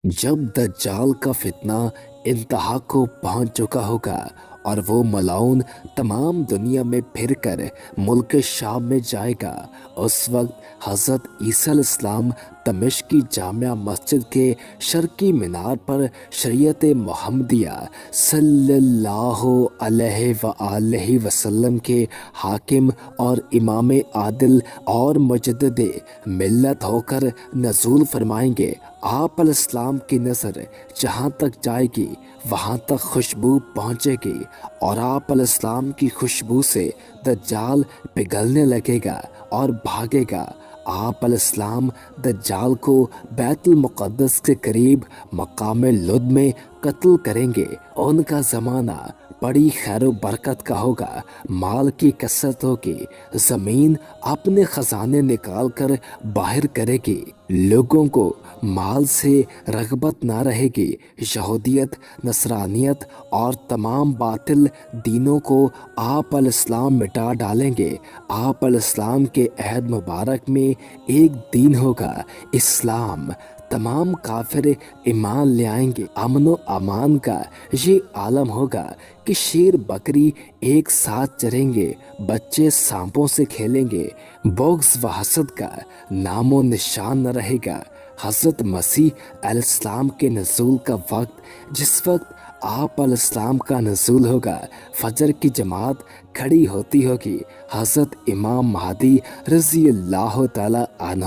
جب دجال کا فتنہ انتہا کو پہنچ چکا ہوگا اور وہ ملعون تمام دنیا میں پھر کر ملک شام میں جائے گا، اس وقت حضرت عیسیٰ علیہ السلام دمشق کی جامع مسجد کے شرقی مینار پر شریعت محمدیہ صلی اللہ علیہ وآلہ وسلم کے حاکم اور امام عادل اور مجدد ملت ہو کر نزول فرمائیں گے۔ آپ علیہ السلام کی نظر جہاں تک جائے گی وہاں تک خوشبو پہنچے گی، اور آپ علیہ السلام کی خوشبو سے دجال پگھلنے لگے گا اور بھاگے گا۔ آپ علیہ السلام دجال کو بیت المقدس کے قریب مقام لد میں قتل کریں گے۔ ان کا زمانہ بڑی خیر و برکت کا ہوگا، مال کی کثرت ہوگی، زمین اپنے خزانے نکال کر باہر کرے گی، لوگوں کو مال سے رغبت نہ رہے گی۔ یہودیت، نصرانیت اور تمام باطل دینوں کو آپ علیہ السلام مٹا ڈالیں گے۔ آپ علیہ السلام کے عہد مبارک میں ایک دین ہوگا، اسلام۔ تمام کافر ایمان لے آئیں گے۔ امن و امان کا یہ عالم ہوگا کہ شیر بکری ایک ساتھ چریں گے، بچے سانپوں سے کھیلیں گے، بغض و حسد کا نام و نشان نہ رہے گا۔ حضرت مسیح علیہ السلام کے نزول کا وقت، جس وقت آپ علیہ السلام کا نزول ہوگا، فجر کی جماعت کھڑی ہوتی ہوگی، حضرت امام مہدی رضی اللہ تعالی عنہ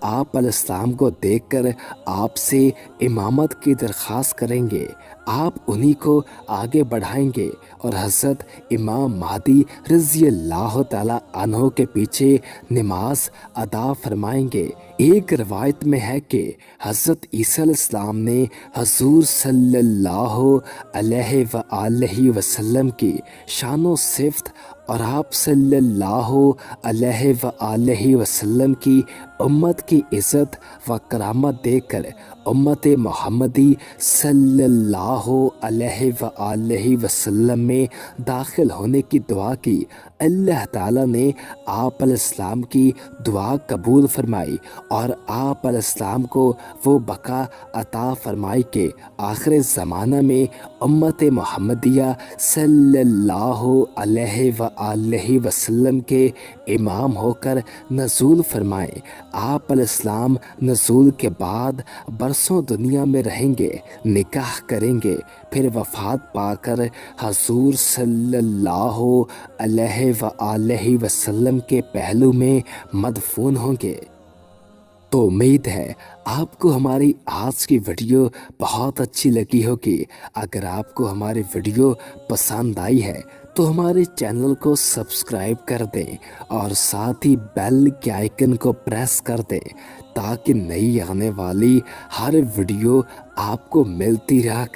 آپ علیہ السلام کو دیکھ کر آپ سے امامت کی درخواست کریں گے۔ آپ انہی کو آگے بڑھائیں گے اور حضرت امام مہدی رضی اللہ تعالی عنہ کے پیچھے نماز ادا فرمائیں گے۔ ایک روایت میں ہے کہ حضرت عیسیٰ علیہ السلام نے حضور صلی اللہ علیہ وآلہ وسلم کی شان و صفت اور آپ صلی اللہ علیہ وآلہ وسلم کی امت کی عزت و کرامت دیکھ کر امت محمدی صلی اللہ علیہ وآلہ وسلم میں داخل ہونے کی دعا کی۔ اللہ تعالیٰ نے آپ علیہ السلام کی دعا قبول فرمائی اور آپ علیہ السلام کو وہ بقا عطا فرمائی کہ آخر زمانہ میں امت محمدیہ صلی اللہ علیہ وآلہ وسلم کے امام ہو کر نزول فرمائیں۔ آپ علیہ السلام نزول کے بعد برسوں دنیا میں رہیں گے، نکاح کریں گے، پھر وفات پا کر حضور صلی اللہ علیہ وآلہ وسلم کے پہلو میں مدفون ہوں گے۔ تو امید ہے آپ کو ہماری آج کی ویڈیو بہت اچھی لگی ہوگی۔ اگر آپ کو ہماری ویڈیو پسند آئی ہے تو ہمارے چینل کو سبسکرائب کر دیں اور ساتھ ہی بیل کے آئیکن کو پریس کر دیں تاکہ نئی آنے والی ہر ویڈیو آپ کو ملتی رہا کرے۔